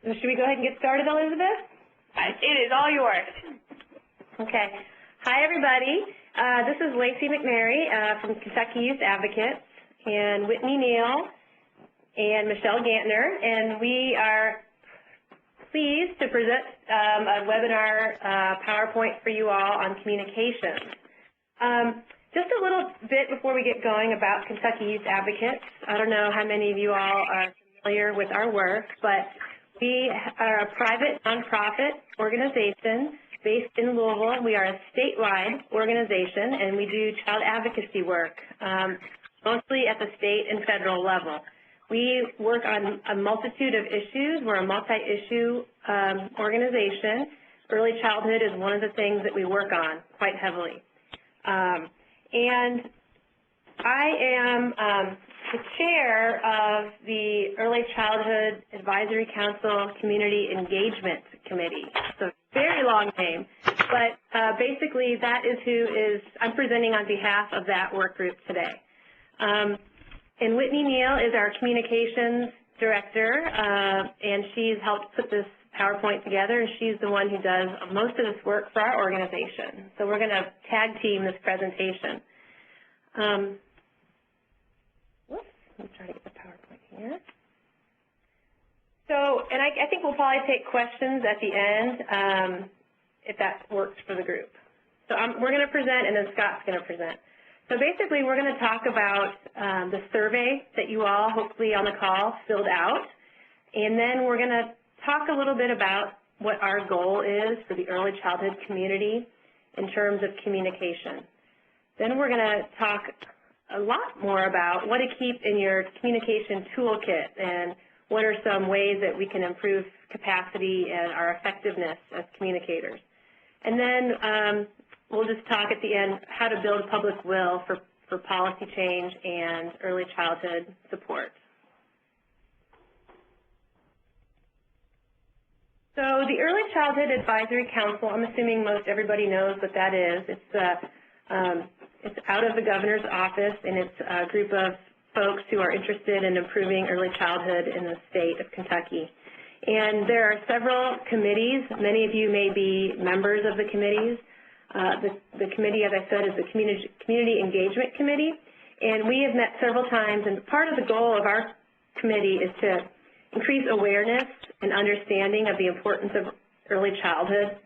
Should we go ahead and get started, Elizabeth? It is all yours. Okay. Hi, everybody. This is Lacey McMary from Kentucky Youth Advocates, and Whitney Neal and Michelle Gantner, and we are pleased to present a webinar PowerPoint for you all on communications. Just a little bit before we get going about Kentucky Youth Advocates. I don't know how many of you all are familiar with our work, but we are a private nonprofit organization based in Louisville. We are a statewide organization, and we do child advocacy work, mostly at the state and federal level. We work on a multitude of issues. We're a multi-issue organization. Early childhood is one of the things that we work on quite heavily. And I am the chair of the Early Childhood Advisory Council Community Engagement Committee. It's a very long name, but basically that is I'm presenting on behalf of that work group today. And Whitney Neal is our communications director, and she's helped put this PowerPoint together, and she's the one who does most of this work for our organization. So we're going to tag team this presentation. Let me try to get the PowerPoint here. So, and I think we'll probably take questions at the end if that works for the group. So we're going to present, and then Scott's going to present. So basically, we're going to talk about the survey that you all, hopefully on the call, filled out. And then we're going to talk a little bit about what our goal is for the early childhood community in terms of communication. Then we're going to talk a lot more about what to keep in your communication toolkit and what are some ways that we can improve capacity and our effectiveness as communicators. And then we'll just talk at the end how to build public will for policy change and early childhood support. So the Early Childhood Advisory Council, I'm assuming most everybody knows what that is. It's out of the governor's office, and it's a group of folks who are interested in improving early childhood in the state of Kentucky. And there are several committees. Many of you may be members of the committees. The committee, as I said, is the Community Engagement Committee, and we have met several times, and part of the goal of our committee is to increase awareness and understanding of the importance of early childhood.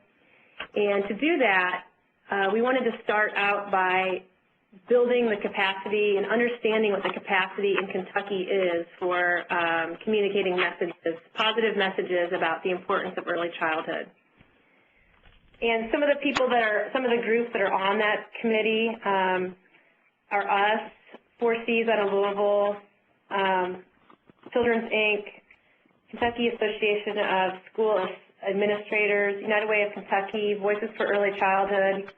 And to do that, we wanted to start out by building the capacity and understanding what the capacity in Kentucky is for communicating messages, positive messages about the importance of early childhood. And some of the people some of the groups that are on that committee are us, 4Cs out of Louisville, Children's Inc., Kentucky Association of School Administrators, United Way of Kentucky, Voices for Early Childhood.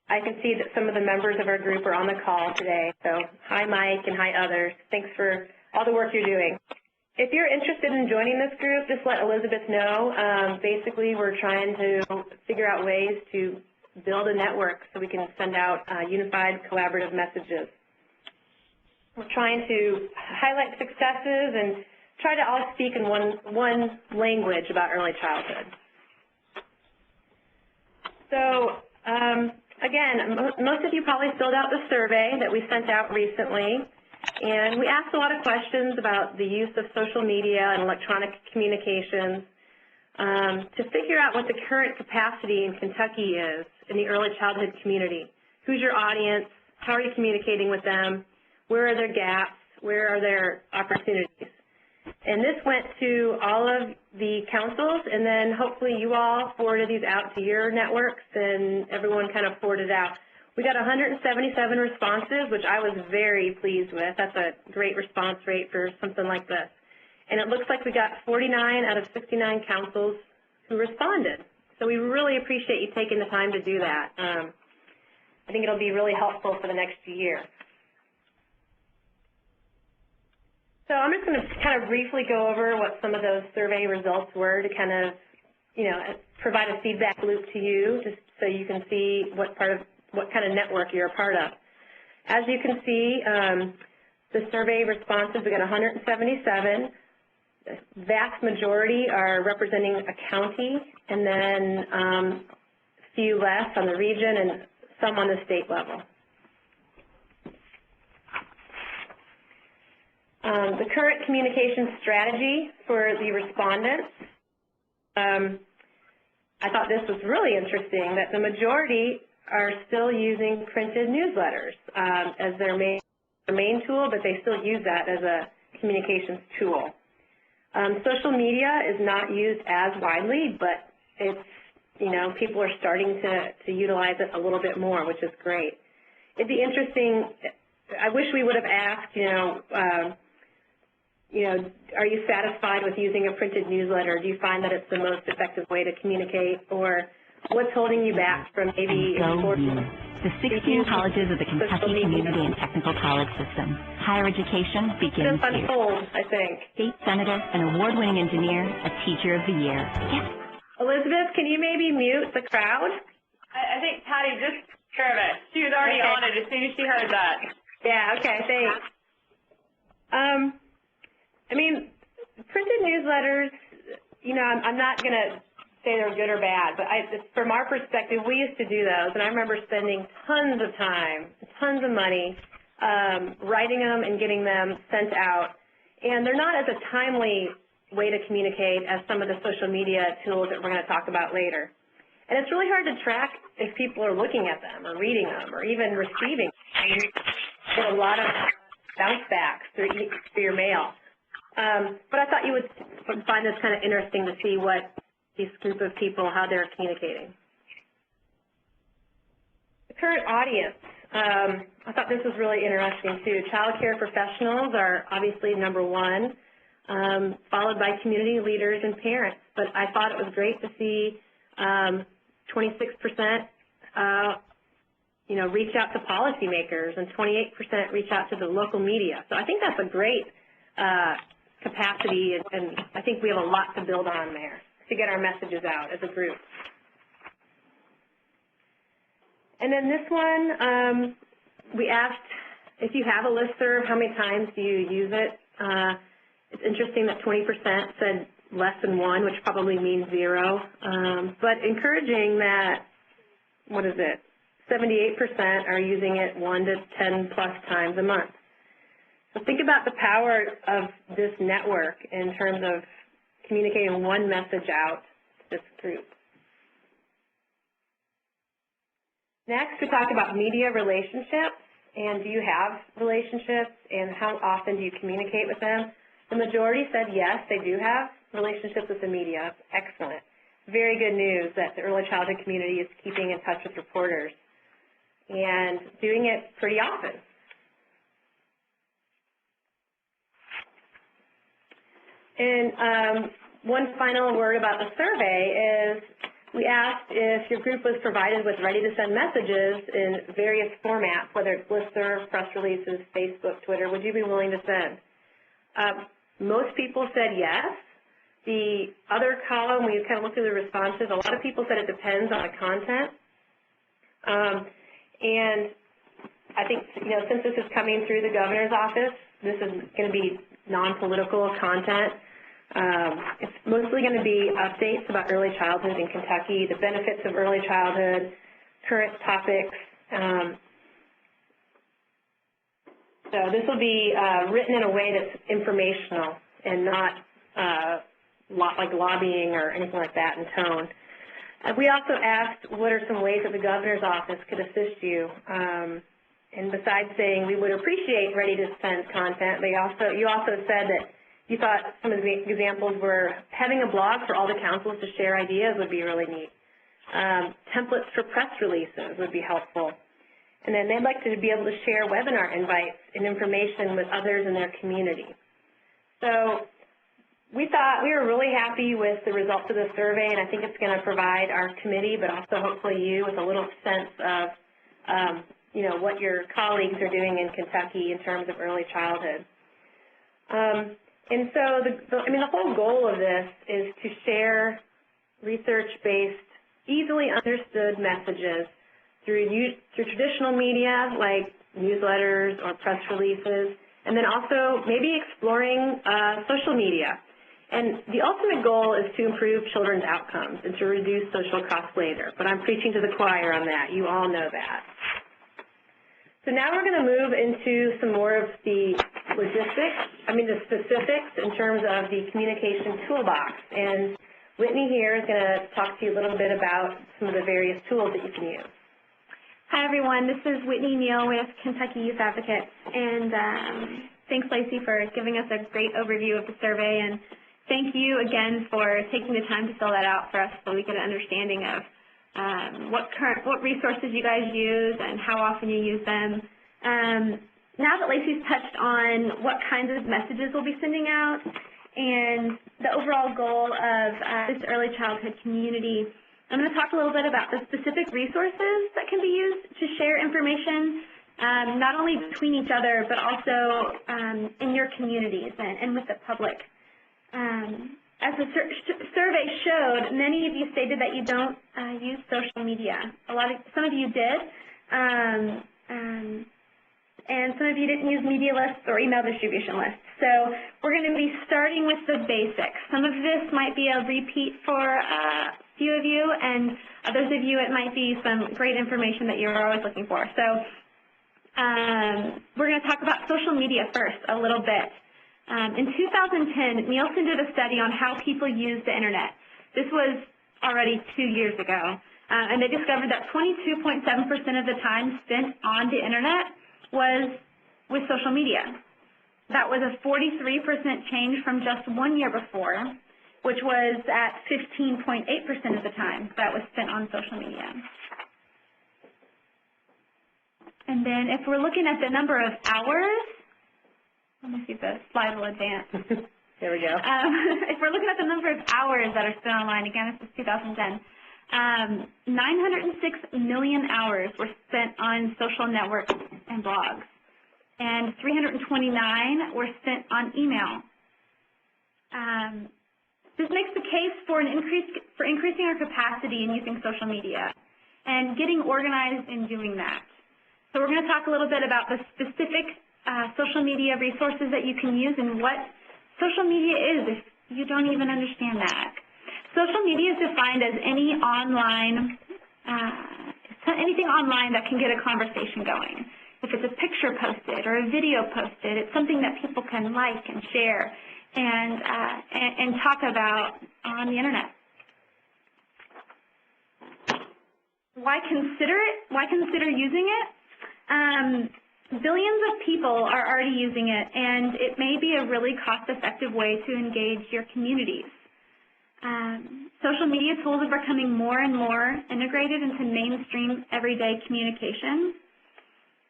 I can see that some of the members of our group are on the call today. So hi, Mike, and hi, others. Thanks for all the work you're doing. If you're interested in joining this group, just let Elizabeth know. Basically, we're trying to figure out ways to build a network so we can send out unified collaborative messages. We're trying to highlight successes and try to all speak in one language about early childhood. So, again, most of you probably filled out the survey that we sent out recently, and we asked a lot of questions about the use of social media and electronic communications to figure out what the current capacity in Kentucky is in the early childhood community. Who's your audience? How are you communicating with them? Where are their gaps? Where are their opportunities? And this went to all of the councils, and then hopefully you all forwarded these out to your networks, and everyone kind of forwarded out. We got 177 responses, which I was very pleased with. That's a great response rate for something like this. And it looks like we got 49 out of 69 councils who responded. So we really appreciate you taking the time to do that. I think it'll be really helpful for the next year. So I'm just going to kind of briefly go over what some of those survey results were to kind of, provide a feedback loop to you, just so you can see what kind of network you're a part of. As you can see, the survey responses, we got 177. The vast majority are representing a county, and then a few less on the region and some on the state level. The current communication strategy for the respondents, I thought this was really interesting, that the majority are still using printed newsletters as their main tool, but they still use that as a communications tool. Social media is not used as widely, but it's, people are starting to utilize it a little bit more, which is great. It'd be interesting, I wish we would have asked, are you satisfied with using a printed newsletter? Do you find that it's the most effective way to communicate? Or what's holding you back from maybe enforcing the 16 colleges of the Kentucky Community and Technical College System. Higher education begins here. Unfold, I think. State senator, an award-winning engineer, a teacher of the year. Yes. Elizabeth, can you maybe mute the crowd? I think Patty just nervous. She was already on it as soon as she heard that. Yeah, okay, thanks. I mean, printed newsletters, I'm not going to say they're good or bad, but from our perspective, we used to do those, and I remember spending tons of time, tons of money, writing them and getting them sent out. And they're not as a timely way to communicate as some of the social media tools that we're going to talk about later. And it's really hard to track if people are looking at them or reading them or even receiving them. You get a lot of bounce backs through your mail. But I thought you would find this kind of interesting to see what this group of people, how they're communicating. The current audience, I thought this was really interesting too. Child care professionals are obviously number one, followed by community leaders and parents. But I thought it was great to see 26% reach out to policymakers and 28% reach out to the local media. So I think that's a great capacity, and I think we have a lot to build on there to get our messages out as a group. And then this one, we asked if you have a listserv, how many times do you use it? It's interesting that 20% said less than one, which probably means zero, but encouraging that, 78% are using it 1 to 10 plus times a month. So think about the power of this network in terms of communicating one message out to this group. Next, we talk about media relationships, and do you have relationships, and how often do you communicate with them? The majority said yes, they do have relationships with the media. Excellent. Very good news that the early childhood community is keeping in touch with reporters and doing it pretty often. And one final word about the survey is we asked if your group was provided with ready-to-send messages in various formats, whether it's listserv, press releases, Facebook, Twitter. Would you be willing to send? Most people said yes. The other column, we kind of looked at the responses. A lot of people said it depends on the content. And I think, since this is coming through the governor's office, this is going to be non-political content. It's mostly going to be updates about early childhood in Kentucky, the benefits of early childhood, current topics. So this will be written in a way that's informational and not like lobbying or anything like that in tone. We also asked what are some ways that the governor's office could assist you. And besides saying we would appreciate ready-to-send content, you also said that you thought some of the examples were having a blog for all the councils to share ideas would be really neat. Templates for press releases would be helpful. And then they'd like to be able to share webinar invites and information with others in their community. So we were really happy with the results of the survey, and I think it's going to provide our committee, but also hopefully you, with a little sense of what your colleagues are doing in Kentucky in terms of early childhood. And so, the whole goal of this is to share research-based, easily understood messages through traditional media like newsletters or press releases, and then also maybe exploring social media And the ultimate goal is to improve children's outcomes and to reduce social cost later. But I'm preaching to the choir on that. You all know that. So now we're going to move into some more of the the specifics in terms of the communication toolbox. And Whitney here is going to talk to you a little bit about some of the various tools that you can use. Hi, everyone. This is Whitney Neal with Kentucky Youth Advocates. And thanks, Lacey, for giving us a great overview of the survey. And thank you again for taking the time to fill that out for us so we get an understanding of what resources you guys use and how often you use them. Now that Lacey's touched on what kinds of messages we'll be sending out and the overall goal of this early childhood community, I'm going to talk a little bit about the specific resources that can be used to share information, not only between each other, but also in your communities and with the public. As the survey showed, many of you stated that you don't use social media. Some of you did, and some of you didn't use media lists or email distribution lists. So we're going to be starting with the basics. Some of this might be a repeat for a few of you, and others of you it might be some great information that you're always looking for. So we're going to talk about social media first a little bit. In 2010, Nielsen did a study on how people use the internet. This was already 2 years ago, and they discovered that 22.7% of the time spent on the internet was with social media. That was a 43% change from just 1 year before, which was at 15.8% of the time that was spent on social media. And then if we're looking at the number of hours, let me see if the slide will advance. There we go. If we're looking at the number of hours that are spent online, again, this is 2010, 906 million hours were spent on social networks and blogs, and 329 were spent on email. This makes the case for increasing our capacity in using social media and getting organized in doing that. So we're going to talk a little bit about the specific social media resources that you can use and what social media is if you don't even understand that. Social media is defined as anything online that can get a conversation going. If it's a picture posted or a video posted, it's something that people can like and share and talk about on the internet. Why consider it? Why consider using it? Billions of people are already using it, and it may be a really cost-effective way to engage your communities. Social media tools are becoming more and more integrated into mainstream everyday communication.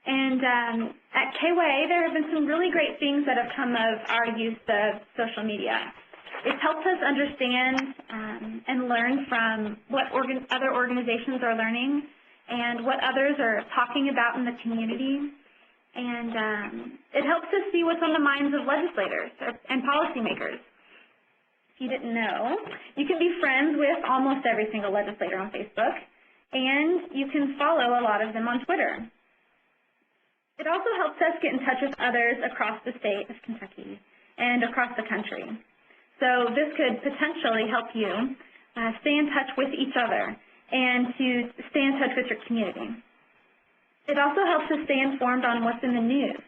And at KYA, there have been some really great things that have come of our use of social media. It's helped us understand and learn from what other organizations are learning and what others are talking about in the community. And it helps us see what's on the minds of legislators and policymakers. If you didn't know, you can be friends with almost every single legislator on Facebook, and you can follow a lot of them on Twitter. It also helps us get in touch with others across the state of Kentucky and across the country. So this could potentially help you stay in touch with each other and to stay in touch with your community. It also helps us stay informed on what's in the news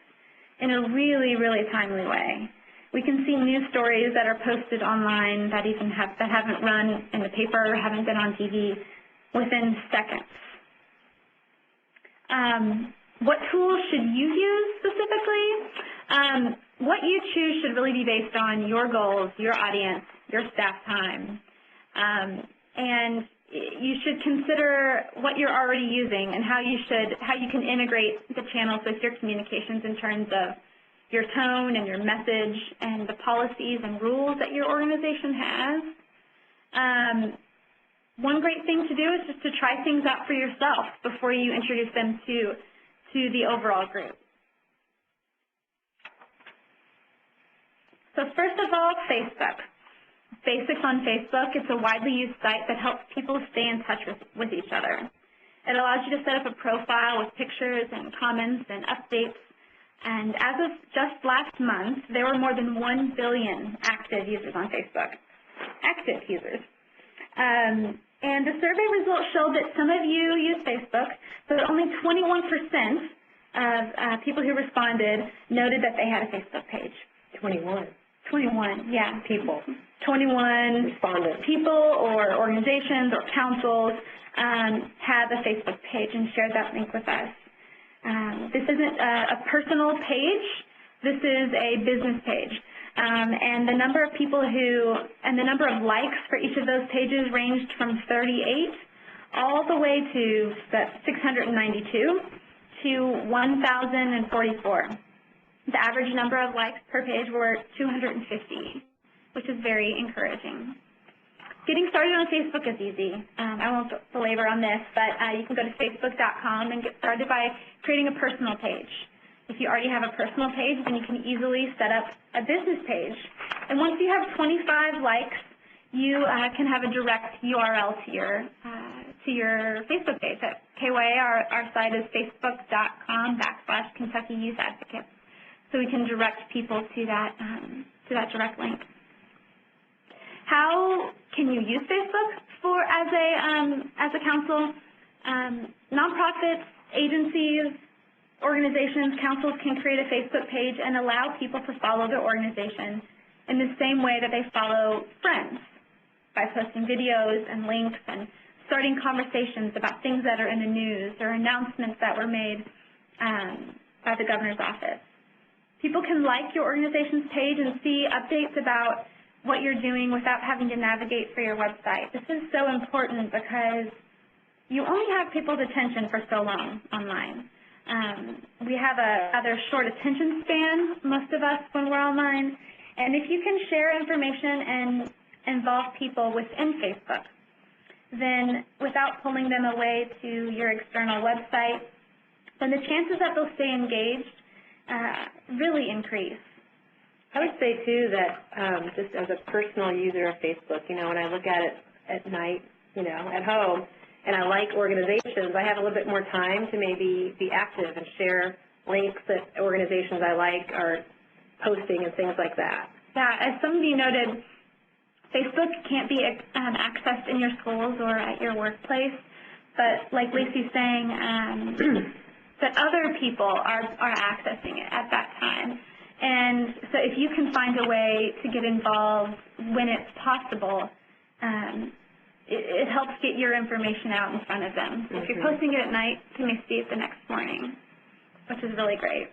in a really, really timely way. We can see news stories that are posted online that haven't run in the paper or haven't been on TV within seconds. What tools should you use specifically? What you choose should really be based on your goals, your audience, your staff time, and you should consider what you're already using and how you can integrate the channels with your communications in terms of your tone and your message and the policies and rules that your organization has. One great thing to do is just to try things out for yourself before you introduce them to the overall group. So first of all, Facebook. Basics on Facebook. It's a widely used site that helps people stay in touch with each other. It allows you to set up a profile with pictures and comments and updates And as of just last month, there were more than 1 billion active users on Facebook. Active users. And the survey results showed that some of you use Facebook, but only 21% of people who responded noted that they had a Facebook page. 21. 21, yeah. People. 21 Respondents. people or organizations or councils have a Facebook page and shared that link with us. This isn't a personal page. This is a business page. And the number of people and the number of likes for each of those pages ranged from 38 all the way to 692 to 1,044. The average number of likes per page were 250, which is very encouraging. Getting started on Facebook is easy. I won't belabor on this, but you can go to facebook.com and get started by creating a personal page. If you already have a personal page, then you can easily set up a business page. And once you have 25 likes, you can have a direct URL to your Facebook page. At KYA, our site is facebook.com/Kentucky Youth Advocates. So we can direct people to that direct link. How can you use Facebook as a council? Nonprofits, agencies, organizations, councils can create a Facebook page and allow people to follow their organization in the same way that they follow friends, by posting videos and links and starting conversations about things that are in the news or announcements that were made by the governor's office. People can like your organization's page and see updates about what you're doing without having to navigate for your website. This is so important because you only have people's attention for so long online. We have a rather short attention span, most of us, when we're online. And if you can share information and involve people within Facebook, then without pulling them away to your external website, then the chances that they'll stay engaged really increase. I would say, too, that just as a personal user of Facebook, when I look at it at night, at home, and I like organizations, I have a little bit more time to maybe be active and share links that organizations I like are posting and things like that. Yeah, as some of you noted, Facebook can't be accessed in your schools or at your workplace, but like Lacey's saying, that other people are accessing it at that time. And so if you can find a way to get involved when it's possible, it helps get your information out in front of them. If you're posting it at night, you may see it the next morning, which is really great.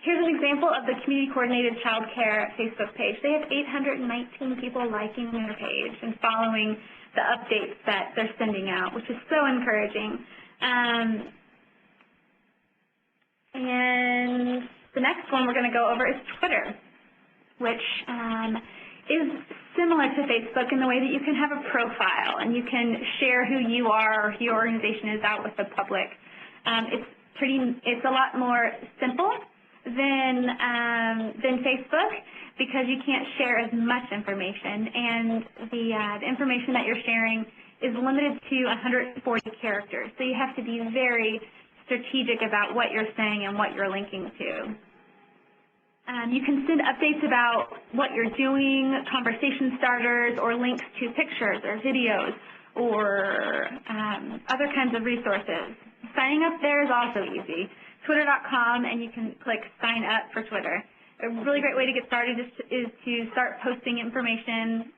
Here's an example of the Community Coordinated Child Care Facebook page. They have 819 people liking their page and following the updates that they're sending out, which is so encouraging. And the next one we're going to go over is Twitter, which is similar to Facebook in the way that you can have a profile and you can share who you are or who your organization is out with the public. It's a lot more simple than Facebook because you can't share as much information, and the information that you're sharing is limited to 140 characters. So you have to be very strategic about what you're saying and what you're linking to. You can send updates about what you're doing, conversation starters, or links to pictures or videos or other kinds of resources. Signing up there is also easy. Twitter.com, and you can click sign up for Twitter. A really great way to get started is to start posting information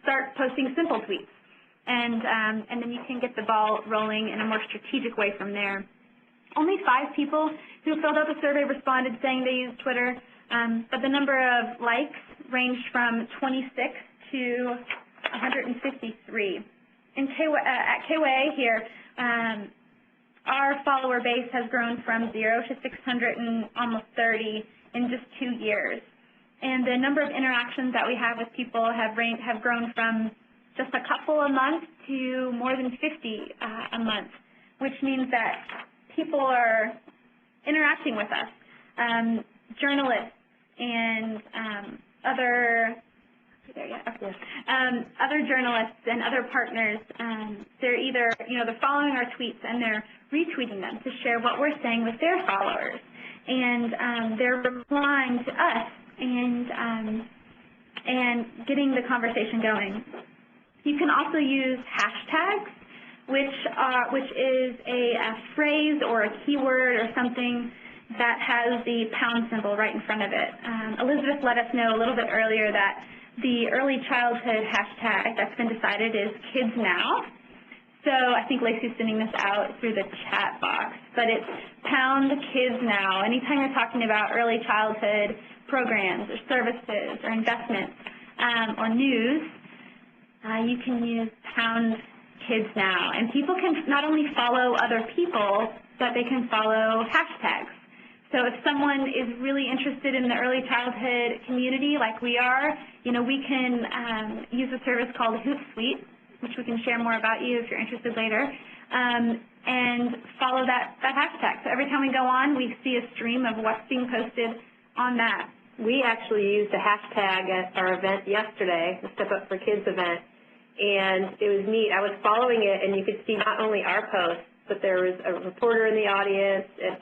start posting simple tweets. And then you can get the ball rolling in a more strategic way from there. Only 5 people who filled out the survey responded saying they use Twitter, but the number of likes ranged from 26 to 153. At KYA here, our follower base has grown from 0 to 630 in just 2 years. And the number of interactions that we have with people have grown from just a couple a month to more than 50 a month, which means that people are interacting with us. Journalists and other there yet? Yes. Other journalists and other partners, they're either, they're following our tweets and they're retweeting them to share what we're saying with their followers. And they're replying to us and getting the conversation going. You can also use hashtags, which is a phrase or a keyword or something that has the pound symbol right in front of it. Elizabeth let us know a little bit earlier that the early childhood hashtag that's been decided is Kids Now. So I think Lacey's sending this out through the chat box, but it's pound Kids Now. Anytime you're talking about early childhood programs or services or investments or news, you can use pound Kids Now. And people can not only follow other people, but they can follow hashtags. So if someone is really interested in the early childhood community like we are, we can use a service called Hootsuite, which we can share more about you if you're interested later, and follow that hashtag. So every time we go on, we see a stream of what's being posted on that. We actually used a hashtag at our event yesterday, the Step Up for Kids event, and it was neat. I was following it, and you could see not only our posts, but there was a reporter in the audience and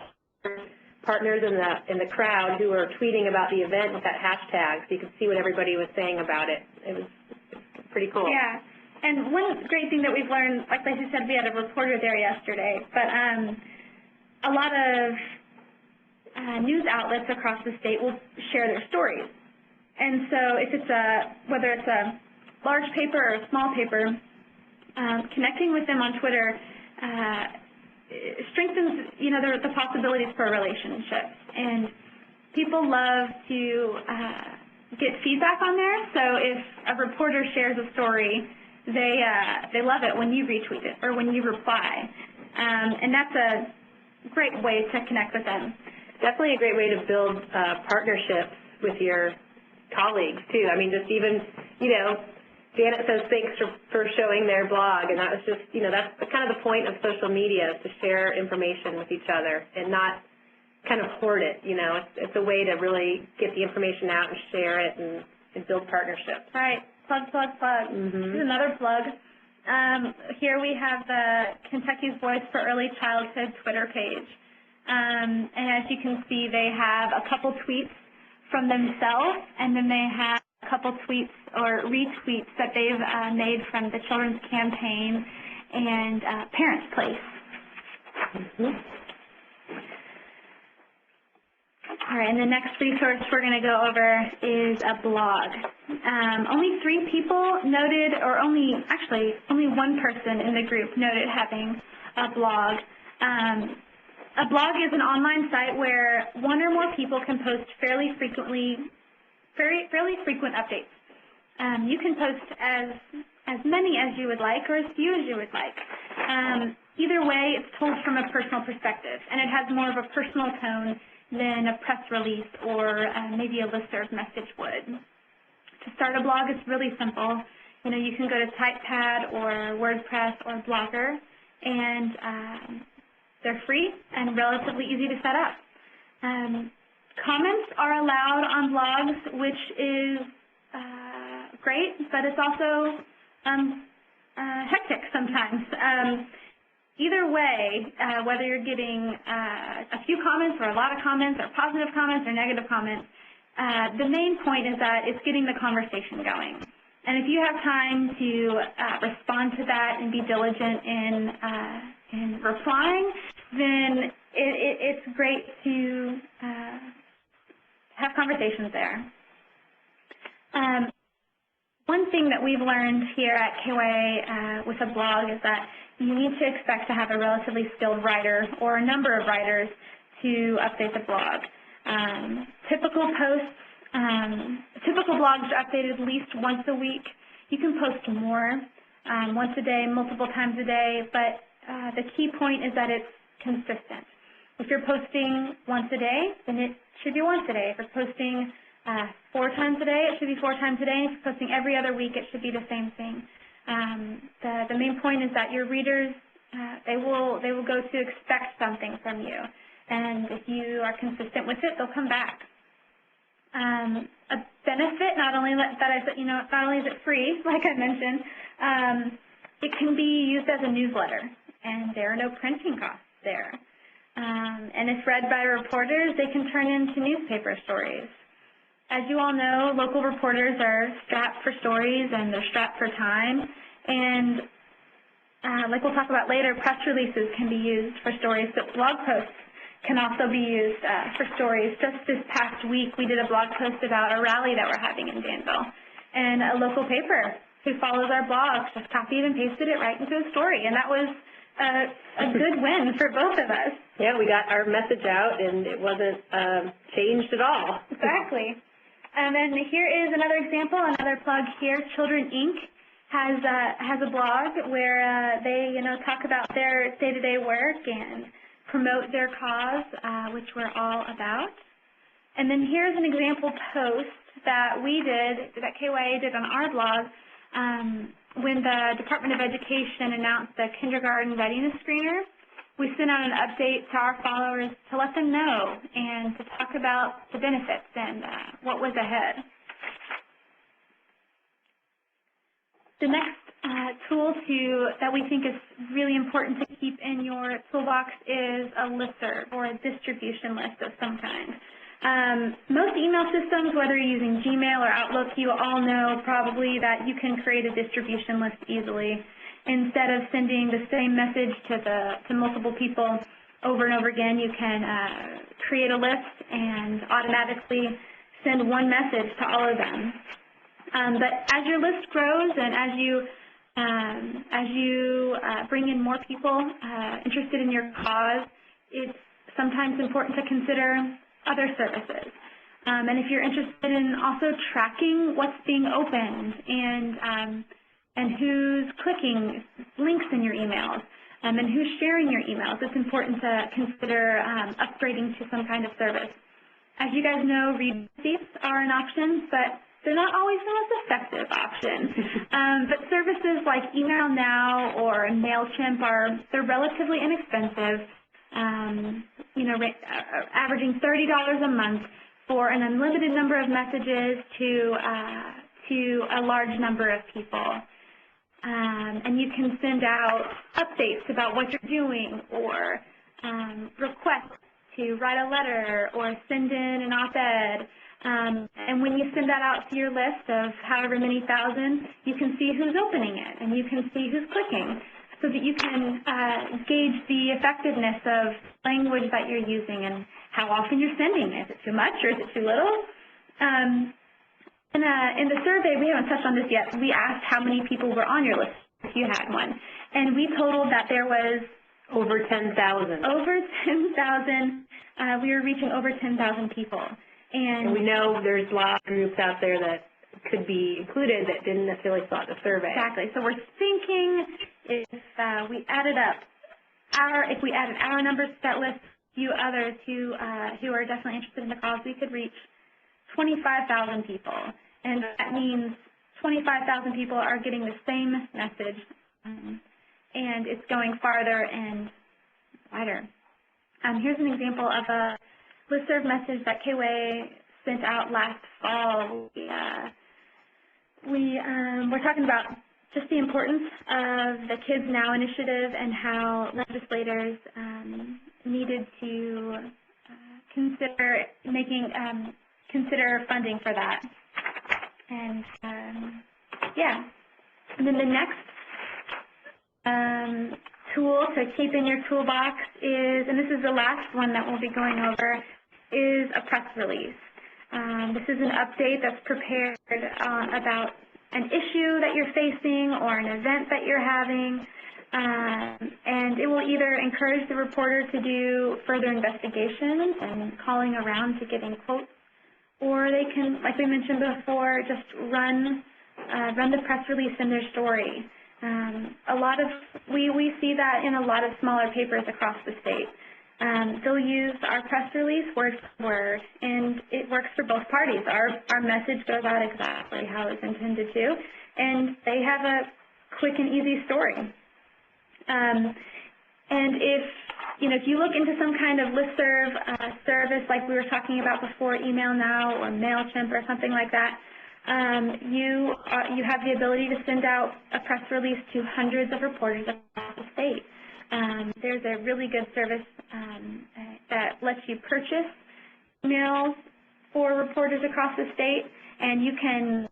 partners in the crowd who were tweeting about the event with that hashtag, so you could see what everybody was saying about it. It was pretty cool. Yeah, and one great thing that we've learned, like Lacey said, we had a reporter there yesterday, but a lot of news outlets across the state will share their stories. And so if it's whether it's a large paper or a small paper, connecting with them on Twitter strengthens, the possibilities for relationships. And people love to get feedback on there. So if a reporter shares a story, they love it when you retweet it or when you reply. And that's a great way to connect with them. Definitely a great way to build partnerships with your colleagues, too. I mean, just even, Janet says thanks for showing their blog, and that was just, that's kind of the point of social media, is to share information with each other and not kind of hoard it, It's a way to really get the information out and share it and build partnerships. Right. Plug, plug, plug. Mm-hmm. Here's another plug. Here we have the Kentucky's Voice for Early Childhood Twitter page. And as you can see, they have a couple tweets from themselves, and then they have a couple tweets or retweets that they've made from the Children's Campaign and Parents Place. Mm-hmm. All right, and the next resource we're going to go over is a blog. Only 3 people noted, or only one person in the group noted having a blog. A blog is an online site where one or more people can post fairly frequent updates. You can post as many as you would like or as few as you would like. Either way, it's told from a personal perspective, and it has more of a personal tone than a press release or maybe a listserv message would. To start a blog, it's really simple. You can go to TypePad or WordPress or Blogger, and they're free and relatively easy to set up. Comments are allowed on blogs, which is great, but it's also hectic sometimes. Either way, whether you're getting a few comments or a lot of comments or positive comments or negative comments, the main point is that it's getting the conversation going. And if you have time to respond to that and be diligent in replying, then it's great to have conversations there. One thing that we've learned here at KYA with a blog is that you need to expect to have a relatively skilled writer or a number of writers to update the blog. Typical blogs are updated at least once a week. You can post more, once a day, multiple times a day, but the key point is that it's consistent. If you're posting once a day, then it should be once a day. If you're posting 4 times a day, it should be 4 times a day. If you're posting every other week, it should be the same thing. The main point is that your readers, they will go to expect something from you. And if you are consistent with it, they'll come back. benefit, not only that not only is it free, like I mentioned, it can be used as a newsletter, and there are no printing costs there. And if read by reporters, they can turn into newspaper stories. As you all know, local reporters are strapped for stories and they're strapped for time. And like we'll talk about later, press releases can be used for stories, but blog posts can also be used for stories. Just this past week, we did a blog post about a rally that we're having in Danville. And a local paper who follows our blog just copied and pasted it right into a story. And that was a good win for both of us. Yeah, we got our message out, and it wasn't changed at all. Exactly. And then here is another example, another plug here. Children Inc. has a blog where they talk about their day-to-day work and promote their cause, which we're all about. And then here's an example post that that KYA did on our blog when the Department of Education announced the kindergarten readiness screener. We sent out an update to our followers to let them know and to talk about the benefits and what was ahead. The next tool that we think is really important to keep in your toolbox is a listserv or a distribution list of some kind. Most email systems, whether you're using Gmail or Outlook, you all know probably that you can create a distribution list easily. Instead of sending the same message to multiple people over and over again, you can create a list and automatically send one message to all of them. But as your list grows and as you bring in more people interested in your cause, it's sometimes important to consider other services. And if you're interested in also tracking what's being opened and who's clicking links in your emails, and who's sharing your emails, it's important to consider upgrading to some kind of service. As you guys know, read receipts are an option, but they're not always the most effective option. But services like Email Now or MailChimp they're relatively inexpensive, averaging $30 a month for an unlimited number of messages to a large number of people. And you can send out updates about what you're doing or requests to write a letter or send in an op-ed. And when you send that out to your list of however many thousand, you can see who's opening it and you can see who's clicking so that you can gauge the effectiveness of language that you're using and how often you're sending it. Is it too much or is it too little? In the survey, we haven't touched on this yet, we asked how many people were on your list if you had one. And we totaled that there was over 10,000. Over 10,000. We were reaching over 10,000 people. And we know there's a lot of groups out there that could be included that didn't necessarily fill out the survey. Exactly. So we're thinking if we added our numbers to that list, a few others who are definitely interested in the cause, we could reach 25,000 people. And that means 25,000 people are getting the same message, and it's going farther and wider. Here's an example of a listserv message that KWA sent out last fall. We're talking about just the importance of the Kids Now initiative and how legislators needed to consider funding for that. And and then the next tool to keep in your toolbox is, and this is the last one that we'll be going over, is a press release. This is an update that's prepared about an issue that you're facing or an event that you're having, and it will either encourage the reporter to do further investigations and calling around to getting quotes, or they can, like we mentioned before, just run the press release in their story. We see that in a lot of smaller papers across the state. They'll use our press release word for word, and it works for both parties. Our message goes out exactly how it's intended to, and they have a quick and easy story. And if if you look into some kind of listserv service like we were talking about before, Email Now or MailChimp or something like that, you have the ability to send out a press release to hundreds of reporters across the state. There's a really good service that lets you purchase emails for reporters across the state, and you can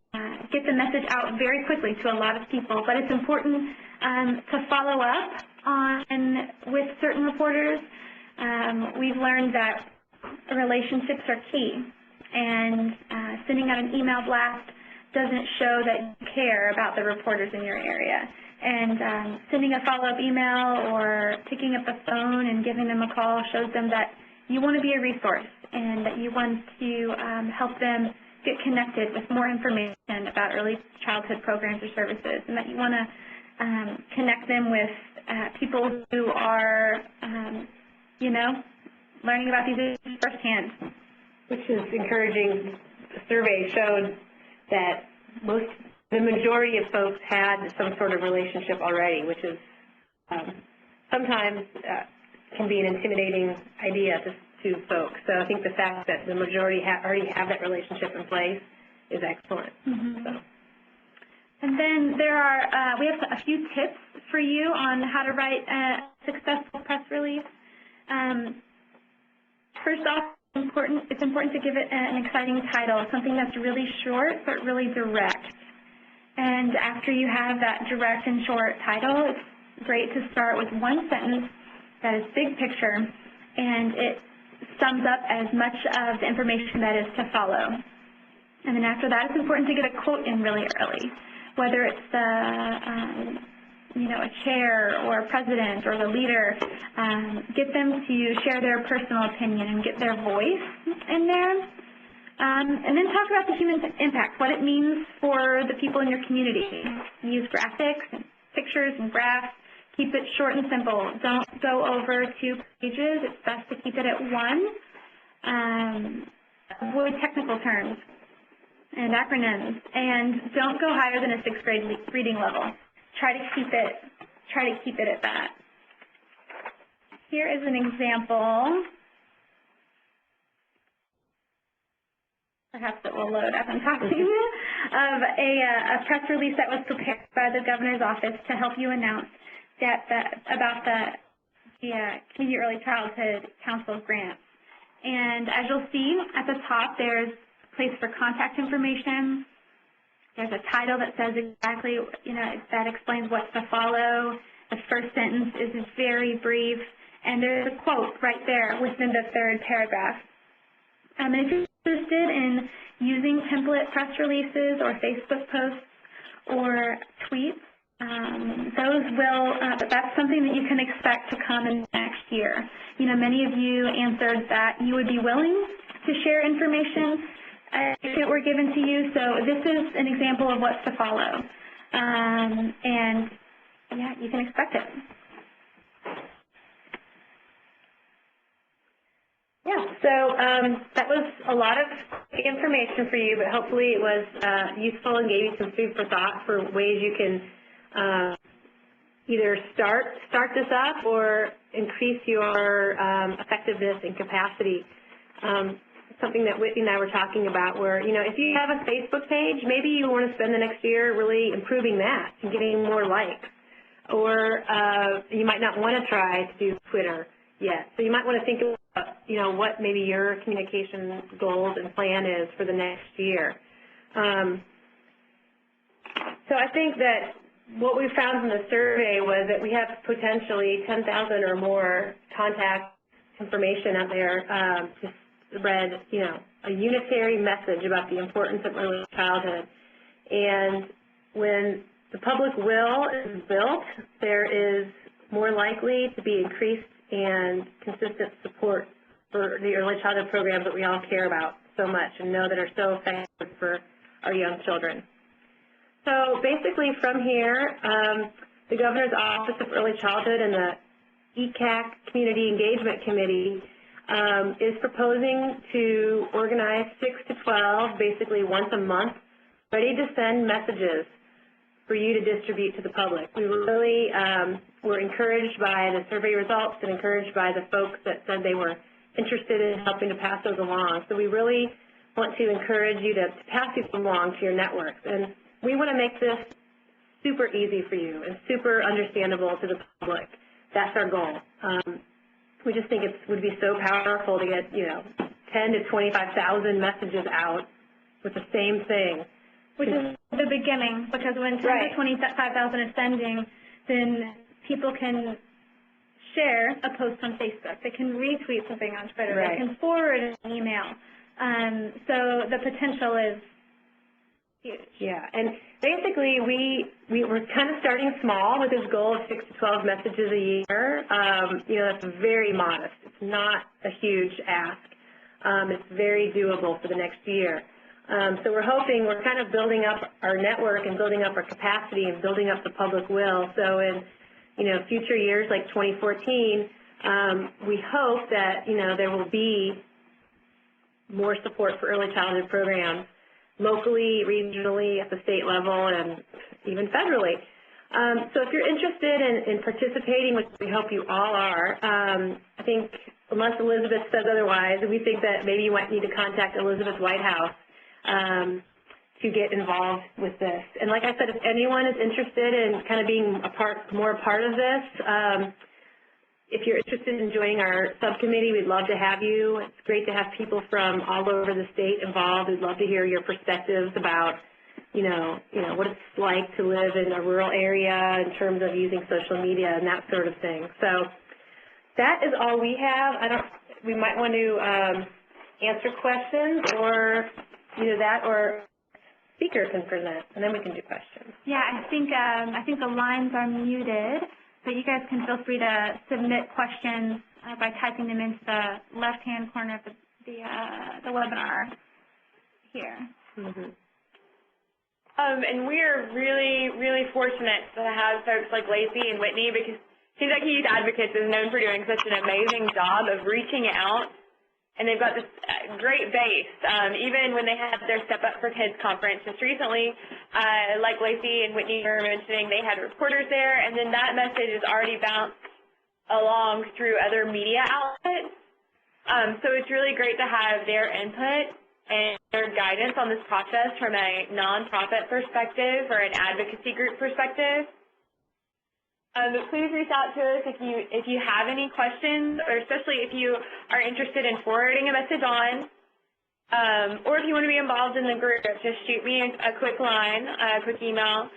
get the message out very quickly to a lot of people. But it's important to follow up with certain reporters. We've learned that relationships are key, and sending out an email blast doesn't show that you care about the reporters in your area. And sending a follow-up email or picking up the phone and giving them a call shows them that you want to be a resource and that you want to help them get connected with more information about early childhood programs or services, and that you want to connect them with people who are, learning about these issues firsthand. Which is encouraging. The survey showed that the majority of folks had some sort of relationship already, which is sometimes can be an intimidating idea to folks. So I think the fact that the majority already have that relationship in place is excellent. Mm-hmm. So. And then we have a few tips for you on how to write a successful press release. First off, it's important to give it an exciting title, something that's really short but really direct. And after you have that direct and short title, it's great to start with one sentence that is big picture, and it sums up as much of the information that is to follow. And then after that, it's important to get a quote in really early, whether it's a chair or a president or the leader. Get them to share their personal opinion and get their voice in there. And then talk about the human impact, what it means for the people in your community. Use graphics and pictures and graphs. Keep it short and simple. Don't go over 2 pages. It's best to keep it at 1. Avoid technical terms and acronyms, and don't go higher than a 6th grade reading level. Try to keep it at that. Here is an example. Perhaps it will load as I'm talking, of a press release that was prepared by the governor's office to help you announce about the Community Early Childhood Council grants. And as you'll see at the top, there's a place for contact information. There's a title that says exactly, that explains what's to follow. The first sentence is very brief, and there's a quote right there within the 3rd paragraph. And if you're interested in using template press releases or Facebook posts or tweets, that's something that you can expect to come in next year. Many of you answered that you would be willing to share information if it were given to you. So this is an example of what's to follow. And yeah, you can expect it. Yeah, so that was a lot of information for you, but hopefully it was useful and gave you some food for thought for ways you can either start this up or increase your effectiveness and capacity. Something that Whitney and I were talking about where, if you have a Facebook page, maybe you want to spend the next year really improving that and getting more likes. Or you might not want to try to do Twitter yet. So you might want to think about, what maybe your communication goals and plan is for the next year. So I think that what we found from the survey was that we have potentially 10,000 or more contact information out there to spread, a unitary message about the importance of early childhood. And when the public will is built, there is more likely to be increased and consistent support for the early childhood programs that we all care about so much and know that are so effective for our young children. So basically from here, the Governor's Office of Early Childhood and the ECCC Community Engagement Committee is proposing to organize 6 to 12, basically once a month, ready to send messages for you to distribute to the public. We really we're encouraged by the survey results and encouraged by the folks that said they were interested in helping to pass those along. So we really want to encourage you to pass these along to your networks. And we want to make this super easy for you and super understandable to the public. That's our goal. We just think it would be so powerful to get, 10 to 25,000 messages out with the same thing. Which is the beginning, because when 10 to 25,000 is sending, then people can share a post on Facebook. They can retweet something on Twitter. They can forward an email. So the potential is huge. Yeah, and basically we were kind of starting small with this goal of 6 to 12 messages a year. That's very modest. It's not a huge ask. It's very doable for the next year. So we're hoping, we're kind of building up our network and building up our capacity and building up the public will. So in, future years like 2014, we hope that, there will be more support for early childhood programs locally, regionally, at the state level, and even federally. So if you're interested in participating, which we hope you all are, I think, unless Elizabeth says otherwise, we think that maybe you might need to contact Elizabeth Whitehouse to get involved with this. And like I said, if anyone is interested in kind of being more a part of this, if you're interested in joining our subcommittee, we'd love to have you. It's great to have people from all over the state involved. We'd love to hear your perspectives about, what it's like to live in a rural area in terms of using social media and that sort of thing. So that is all we have. We might want to answer questions, or either that or speaker can present, and then we can do questions. Yeah, I think the lines are muted, but you guys can feel free to submit questions by typing them into the left-hand corner of the webinar here. Mm-hmm. And we are really, really fortunate to have folks like Lacey and Whitney, because Kentucky Youth Advocates is known for doing such an amazing job of reaching out, and they've got this great base. Even when they had their Step Up for Kids conference just recently, like Lacey and Whitney were mentioning, they had reporters there, and then that message is already bounced along through other media outlets. So it's really great to have their input and their guidance on this process from a nonprofit perspective or an advocacy group perspective. But please reach out to us if you have any questions, or especially if you are interested in forwarding a message on, or if you want to be involved in the group, just shoot me a quick line, a quick email.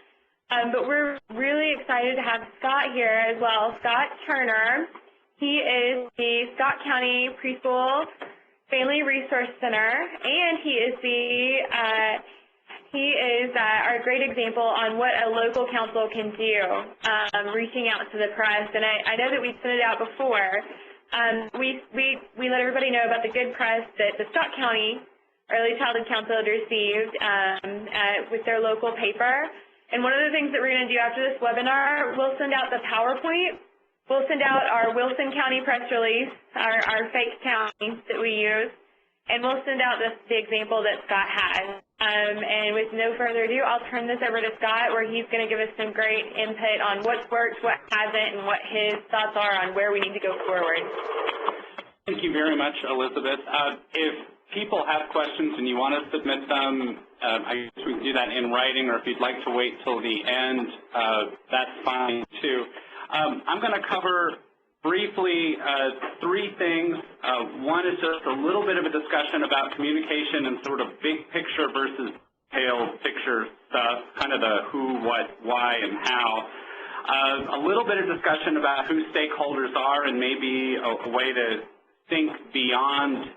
But we're really excited to have Scott here as well, Scott Turner. He is the Scott County Preschool Family Resource Center, and he is our great example on what a local council can do, reaching out to the press. And I know that we've sent it out before. We let everybody know about the good press that the Scott County Early Childhood Council had received with their local paper. And one of the things that we're going to do after this webinar, we'll send out the PowerPoint. We'll send out our Wilson County press release, our fake county that we use, and we'll send out the example that Scott has. And with no further ado, I'll turn this over to Scott, where he's going to give us some great input on what's worked, what hasn't, and what his thoughts are on where we need to go forward. Thank you very much, Elizabeth. If people have questions and you want to submit them, I guess we can do that in writing, or if you'd like to wait till the end, that's fine too. I'm going to cover briefly three things. One is just a little bit of a discussion about communication and sort of big picture versus detailed picture stuff, kind of the who, what, why, and how. A little bit of discussion about who stakeholders are and maybe a way to think beyond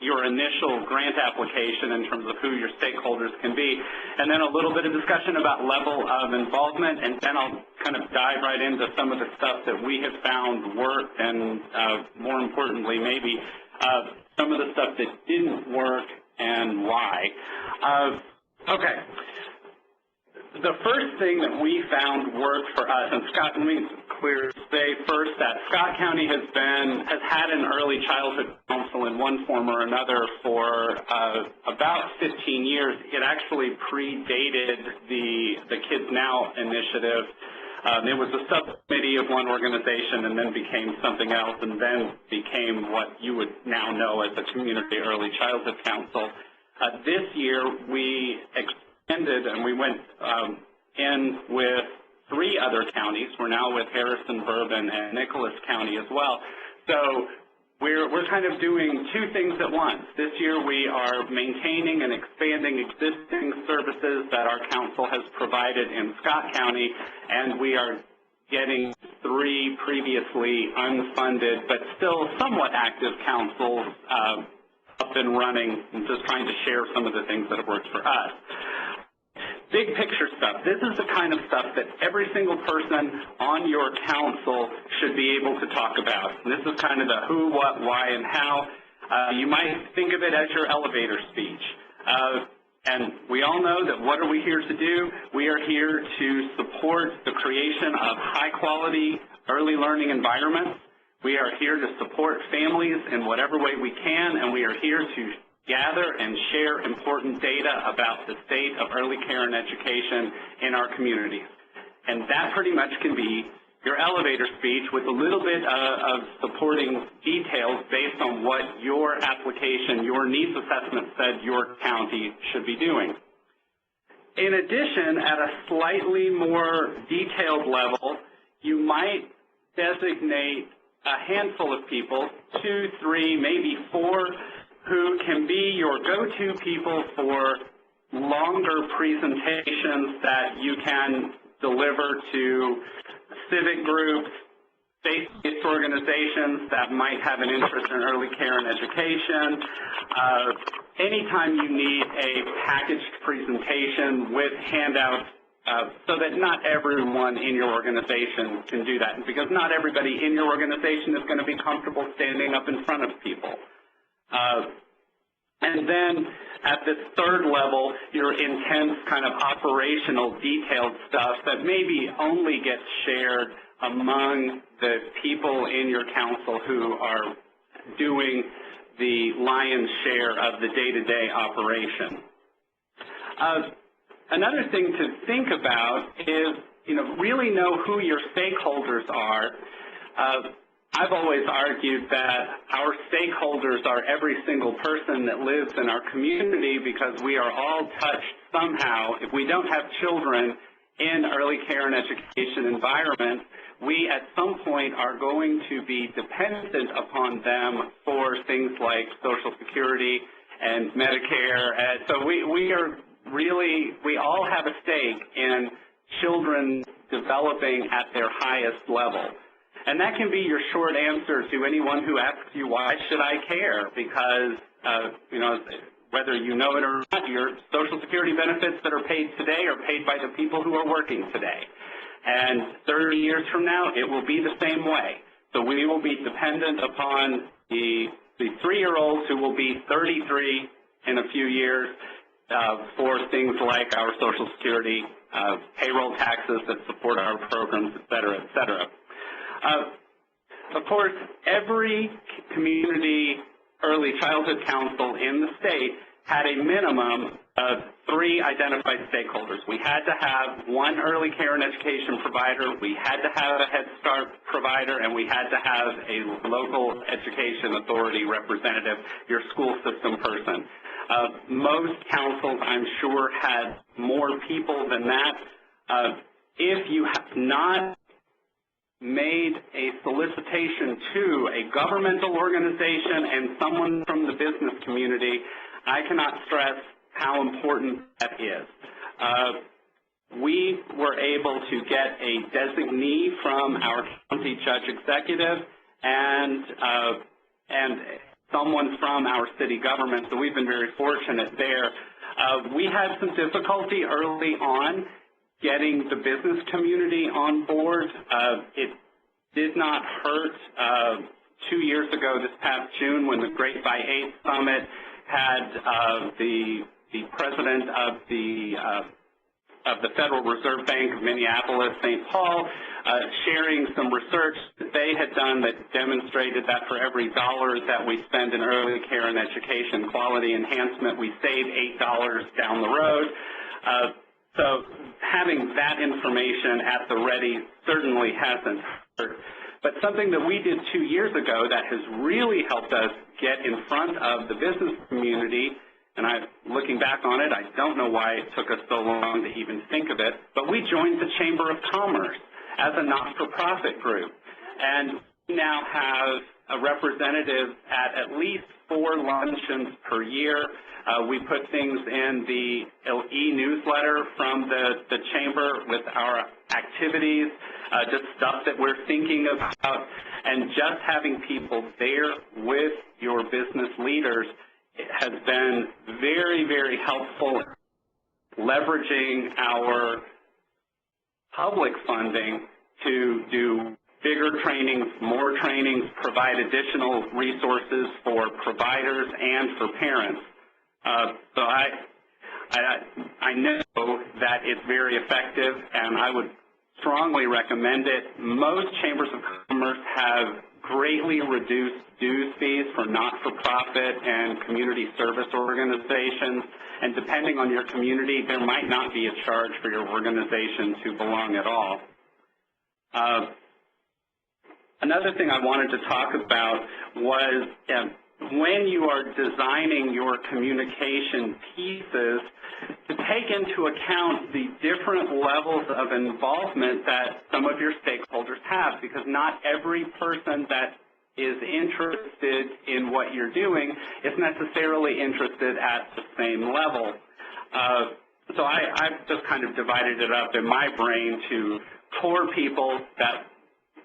your initial grant application in terms of who your stakeholders can be, and then a little bit of discussion about level of involvement, and then I'll kind of dive right into some of the stuff that we have found worked, and more importantly maybe some of the stuff that didn't work and why. Okay. The first thing that we found worked for us, and Scott, let me say first that Scott County has had an early childhood council in one form or another for about 15 years. It actually predated the Kids Now initiative. It was a subcommittee of one organization and then became something else and then became what you would now know as the Community Early Childhood Council. This year we expanded and we went in with 3 other counties. We're now with Harrison, Bourbon, and Nicholas County as well. So we're kind of doing 2 things at once. This year we are maintaining and expanding existing services that our council has provided in Scott County, and we are getting 3 previously unfunded but still somewhat active councils up and running, and just trying to share some of the things that have worked for us. Big picture stuff. This is the kind of stuff that every single person on your council should be able to talk about. And this is kind of the who, what, why, and how. You might think of it as your elevator speech. And we all know that what are we here to do? We are here to support the creation of high-quality early learning environments. We are here to support families in whatever way we can, and we are here to gather and share important data about the state of early care and education in our communities. And that pretty much can be your elevator speech with a little bit of supporting details based on what your application, your needs assessment said your county should be doing. In addition, at a slightly more detailed level, you might designate a handful of people, 2, 3, maybe 4, who can be your go-to people for longer presentations that you can deliver to civic groups, faith-based organizations that might have an interest in early care and education. Anytime you need a packaged presentation with handouts so that not everyone in your organization can do that, because not everybody in your organization is going to be comfortable standing up in front of people. And then at this 3rd level, your intense kind of operational detailed stuff that maybe only gets shared among the people in your council who are doing the lion's share of the day-to-day operation. Another thing to think about is, really know who your stakeholders are. I've always argued that our stakeholders are every single person that lives in our community, because we are all touched somehow. If we don't have children in early care and education environments, we at some point are going to be dependent upon them for things like Social Security and Medicare. And so we all have a stake in children developing at their highest level. And that can be your short answer to anyone who asks you, why should I care? Because, whether you know it or not, your Social Security benefits that are paid today are paid by the people who are working today. And 30 years from now, it will be the same way. So we will be dependent upon the 3-year-olds who will be 33 in a few years for things like our Social Security, payroll taxes that support our programs, et cetera, et cetera. Of course, every community early childhood council in the state had a minimum of 3 identified stakeholders. We had to have 1 early care and education provider, we had to have a Head Start provider, and we had to have a local education authority representative, your school system person. Most councils, I'm sure, had more people than that. If you have not made a solicitation to a governmental organization and someone from the business community, I cannot stress how important that is. We were able to get a designee from our county judge executive and someone from our city government, so we've been very fortunate there. We had some difficulty early on getting the business community on board. It did not hurt 2 years ago, this past June, when the Great by 8 Summit had the president of the Federal Reserve Bank of Minneapolis, St. Paul, sharing some research that they had done that demonstrated that for every $1 that we spend in early care and education quality enhancement, we save $8 down the road. So having that information at the ready certainly hasn't hurt. But something that we did 2 years ago that has really helped us get in front of the business community, and looking back on it, I don't know why it took us so long to even think of it, but we joined the Chamber of Commerce as a not-for-profit group. And we now have a representative at least 4 luncheons per year. We put things in the e-newsletter from the Chamber with our activities, just stuff that we're thinking about, and just having people there with your business leaders has been very, very helpful, leveraging our public funding to do bigger trainings, more trainings, provide additional resources for providers and for parents. So I know that it's very effective, and I would strongly recommend it. Most chambers of commerce have greatly reduced dues fees for not-for-profit and community service organizations, and depending on your community, there might not be a charge for your organization to belong at all. Another thing I wanted to talk about was when you are designing your communication pieces, to take into account the different levels of involvement that some of your stakeholders have, because not every person that is interested in what you're doing is necessarily interested at the same level. So I've just kind of divided it up in my brain to core people that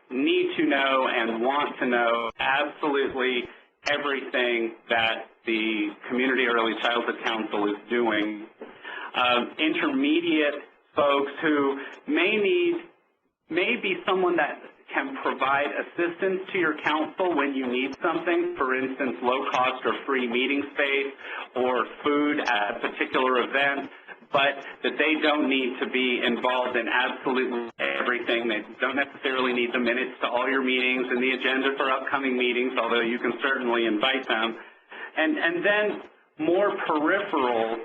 need to know and want to know absolutely everything that the Community Early Childhood Council is doing. Intermediate folks who may be someone that can provide assistance to your council when you need something, for instance, low-cost or free meeting space or food at a particular event, but that they don't need to be involved in absolutely everything. They don't necessarily need the minutes to all your meetings and the agenda for upcoming meetings, although you can certainly invite them. And then more peripheral,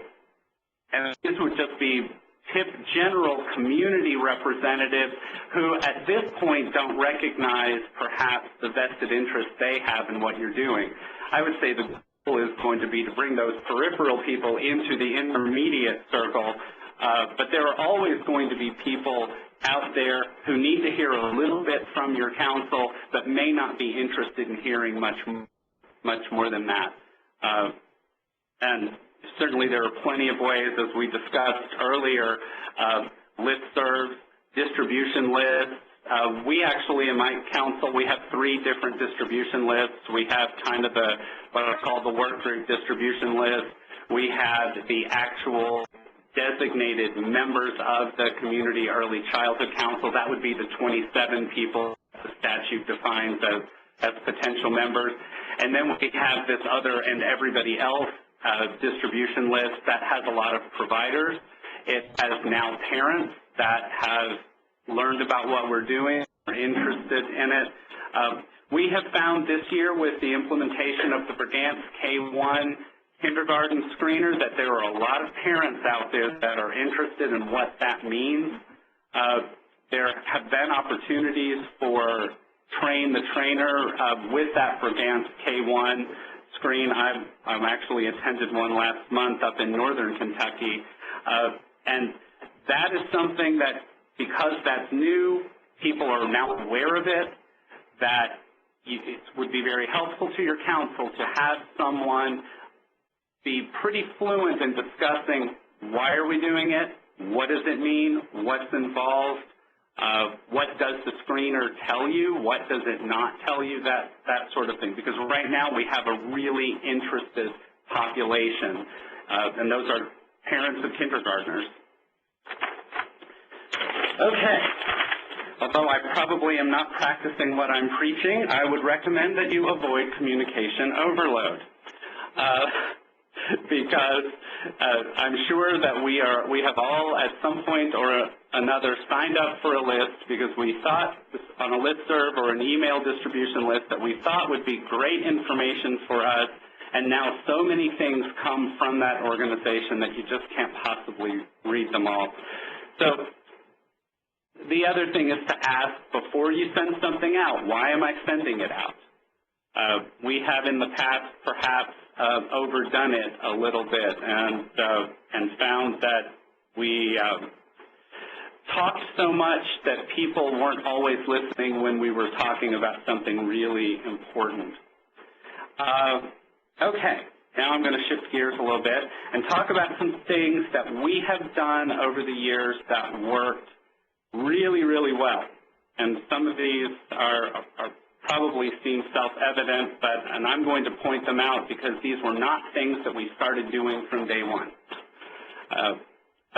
and this would just be tip general community representatives who at this point don't recognize perhaps the vested interest they have in what you're doing. I would say the goal is going to be to bring those peripheral people into the intermediate circle, but there are always going to be people out there who need to hear a little bit from your council but may not be interested in hearing much more than that. And certainly there are plenty of ways, as we discussed earlier, listservs, distribution lists. We actually, in my council, we have 3 different distribution lists. We have kind of what I call the work group distribution list. We have the actual designated members of the Community Early Childhood Council. That would be the 27 people the statute defines as potential members. And then we have this other and everybody else distribution list that has a lot of providers. It has now parents that have learned about what we're doing, are interested in it. We have found this year with the implementation of the Brigance K-1 kindergarten screener that there are a lot of parents out there that are interested in what that means. There have been opportunities for train the trainer with that Brigance K-1 screen. I've actually attended one last month up in northern Kentucky, and that is something that, because that's new, people are now aware of it, that it would be very helpful to your council to have someone be pretty fluent in discussing why are we doing it, what does it mean, what's involved, what does the screener tell you, what does it not tell you, that sort of thing. Because right now we have a really interested population, and those are parents of kindergartners. Okay. Although I probably am not practicing what I'm preaching, I would recommend that you avoid communication overload. Because I'm sure that we have all at some point or another signed up for a list because we thought on a listserv or an email distribution list that we thought would be great information for us, And now so many things come from that organization that you just can't possibly read them all. So the other thing is to ask before you send something out, why am I sending it out? We have in the past perhaps overdone it a little bit and found that we talked so much that people weren't always listening when we were talking about something really important. Okay, now I'm going to shift gears a little bit and talk about some things that we have done over the years that worked really, really well. And some of these are probably seem self-evident, and I'm going to point them out because these were not things that we started doing from day one.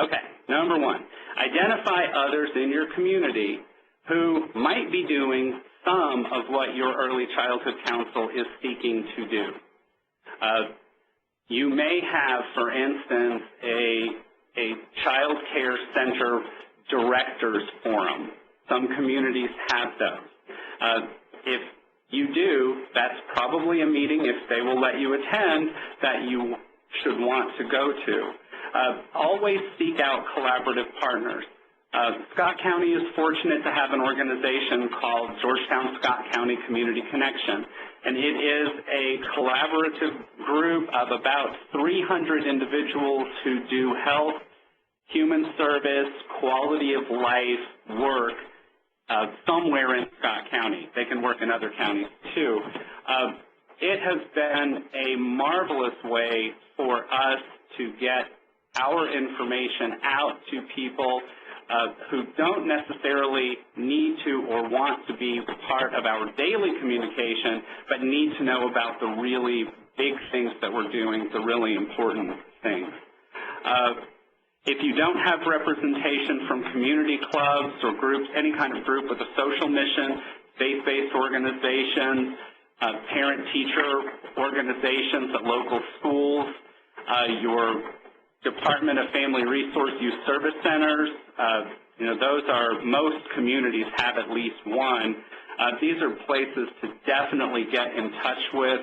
Okay, number one, identify others in your community who might be doing some of what your early childhood council is seeking to do. You may have, for instance, a child care center directors forum. Some communities have those. If you do, that's probably a meeting, if they will let you attend, that you should want to go to. Always seek out collaborative partners. Scott County is fortunate to have an organization called Georgetown-Scott County Community Connection, and it is a collaborative group of about 300 individuals who do health, human service, quality of life work somewhere in Scott County. They can work in other counties too. It has been a marvelous way for us to get our information out to people who don't necessarily need to or want to be part of our daily communication, but need to know about the really big things that we're doing, the really important things. If you don't have representation from community clubs or groups, any kind of group with a social mission, faith-based organizations, parent-teacher organizations at local schools, your Department of Family Resource Youth Service Centers, those are, most communities have at least one. These are places to definitely get in touch with.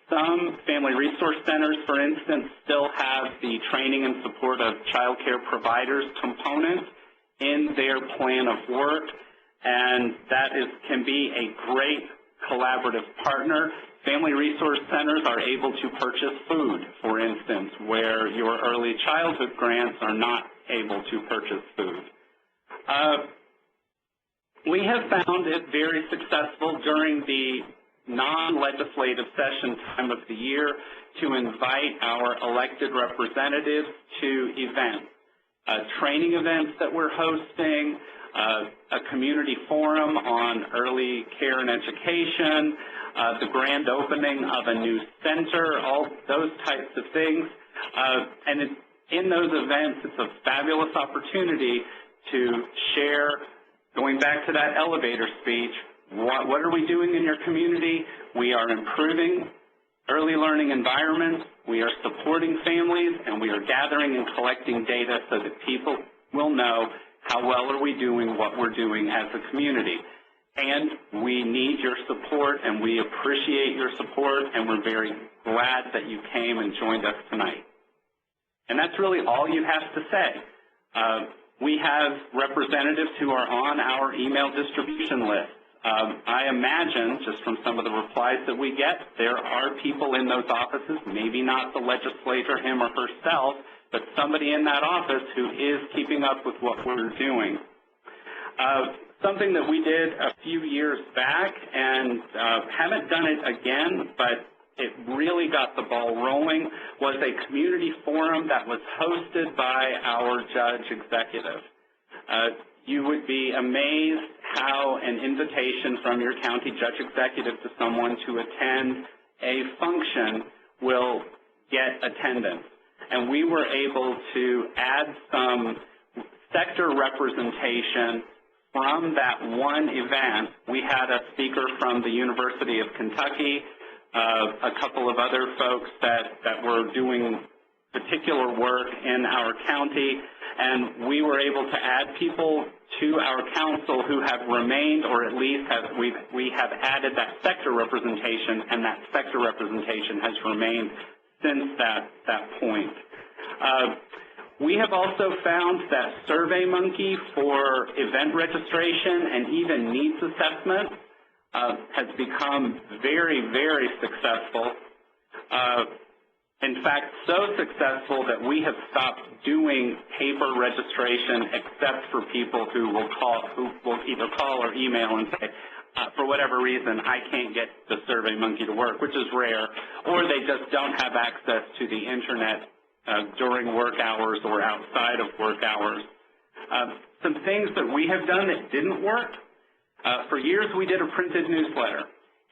Some family resource centers, for instance, still have the training and support of child care providers component in their plan of work, and that can be a great collaborative partner. Family resource centers are able to purchase food, for instance, where your early childhood grants are not able to purchase food. We have found it very successful during the non-legislative session time of the year to invite our elected representatives to events, training events that we're hosting, a community forum on early care and education, the grand opening of a new center, all those types of things. And in those events, it's a fabulous opportunity to share, going back to that elevator speech, what are we doing in your community? We are improving early learning environments, we are supporting families, and we are gathering and collecting data so that people will know how well are we doing what we're doing as a community. And we need your support, and we appreciate your support, and we're very glad that you came and joined us tonight. And that's really all you have to say. We have representatives who are on our email distribution list. I imagine, just from some of the replies that we get, there are people in those offices, maybe not the legislator, him or herself, but somebody in that office who is keeping up with what we're doing. Something that we did a few years back, and haven't done it again, but it really got the ball rolling, was a community forum that was hosted by our judge executive. You would be amazed how an invitation from your county judge executive to someone to attend a function will get attendance. And we were able to add some sector representation from that one event. We had a speaker from the University of Kentucky, a couple of other folks that were doing particular work in our county, and we were able to add people to our council who have remained, or at least we have added that sector representation, and that sector representation has remained since that point. We have also found that SurveyMonkey for event registration and even needs assessment has become very, very successful. In fact, so successful that we have stopped doing paper registration except for people who will either call or email and say, for whatever reason, I can't get the SurveyMonkey to work, which is rare, or they just don't have access to the Internet during work hours or outside of work hours. Some things that we have done that didn't work. For years, we did a printed newsletter.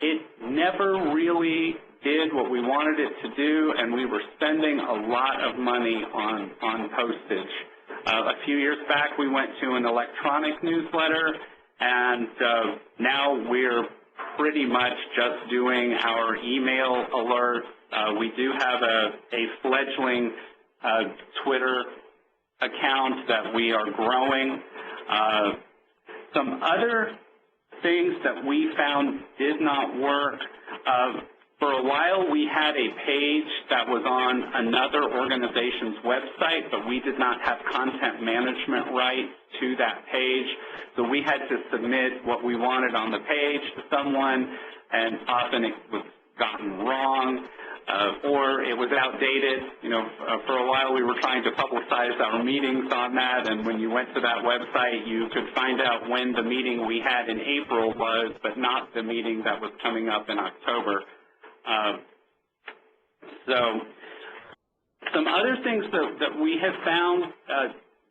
It never really did what we wanted it to do, and we were spending a lot of money on postage. A few years back, we went to an electronic newsletter, and now we're pretty much just doing our email alerts. We do have a fledgling Twitter account that we are growing. Some other things that we found did not work. For a while, we had a page that was on another organization's website, but we did not have content management rights to that page. So we had to submit what we wanted on the page to someone, and often it was gotten wrong, or it was outdated. For a while we were trying to publicize our meetings on that, and when you went to that website, you could find out when the meeting we had in April was, but not the meeting that was coming up in October. So some other things that we have found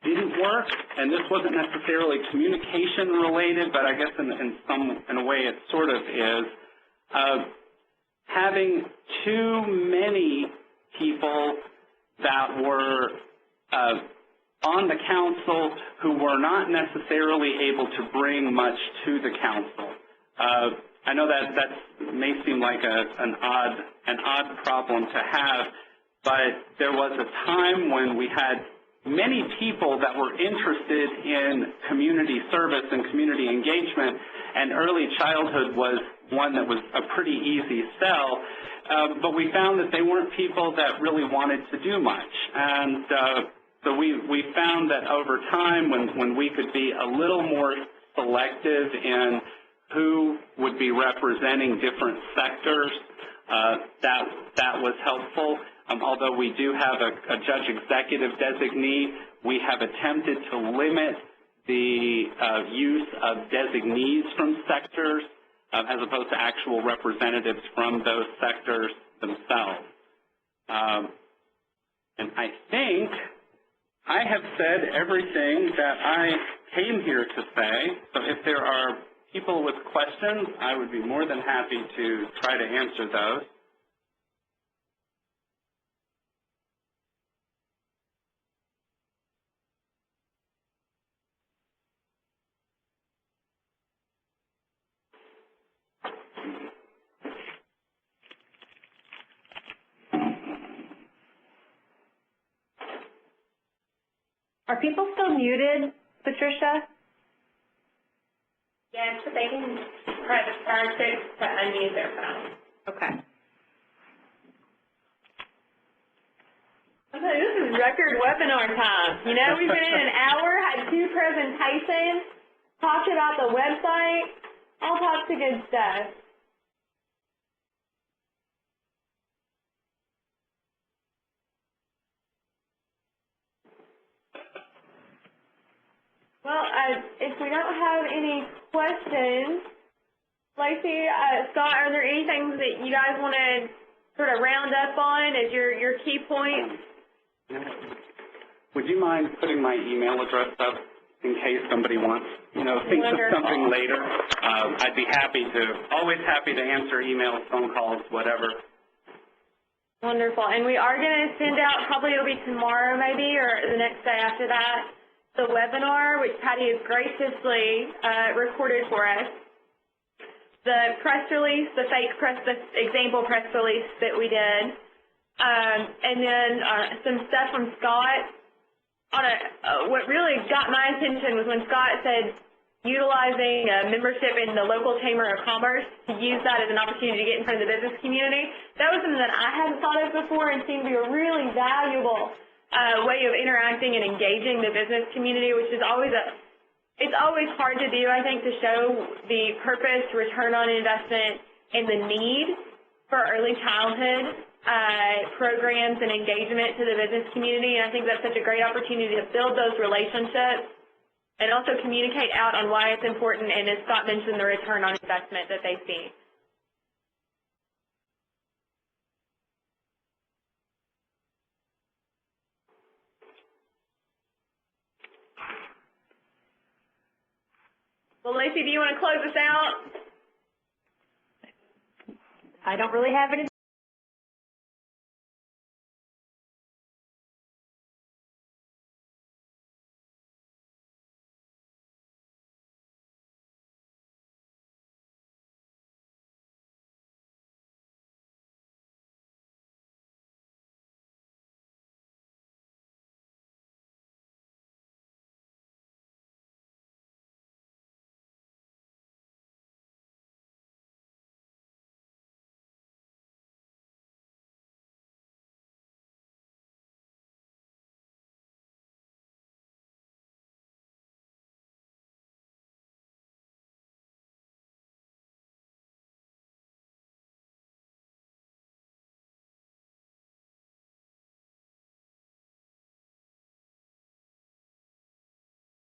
didn't work, and this wasn't necessarily communication related, but I guess in a way it sort of is, having too many people that were on the council who were not necessarily able to bring much to the council. I know that may seem like an odd problem to have, but there was a time when we had many people that were interested in community service and community engagement, and early childhood was one that was a pretty easy sell, but we found that they weren't people that really wanted to do much. And so we found that over time, when we could be a little more selective in who would be representing different sectors, that was helpful. Although we do have a judge executive designee, we have attempted to limit the use of designees from sectors as opposed to actual representatives from those sectors themselves. And I think I have said everything that I came here to say, so if there are people with questions, I would be more than happy to try to answer those. Are people still muted, Patricia? Yes, but they can press *6 to unmute their phone. Okay. Okay, this is record webinar time. We've been in an hour, had 2 presentations, talked about the website, all types of good stuff. Well, if we don't have any questions, Lacey, Scott, are there any things that you guys want to sort of round up on as your key points? Would you mind putting my email address up in case somebody wants, thinks of something later? I'd be always happy to answer emails, phone calls, whatever. Wonderful. And we are going to send out, probably it'll be tomorrow maybe, or the next day after that, the webinar, which Patty has graciously recorded for us. The press release, the example press release that we did, And then some stuff from Scott on what really got my attention was when Scott said utilizing membership in the local Chamber of Commerce to use that as an opportunity to get in front of the business community. That was something that I hadn't thought of before and seemed to be a really valuable way of interacting and engaging the business community, which is always it's always hard to do, I think, to show the purpose, return on investment, and the need for early childhood programs and engagement to the business community. And I think that's such a great opportunity to build those relationships and also communicate out on why it's important, and as Scott mentioned, the return on investment that they see. Well, Lacey, do you want to close us out? I don't really have anything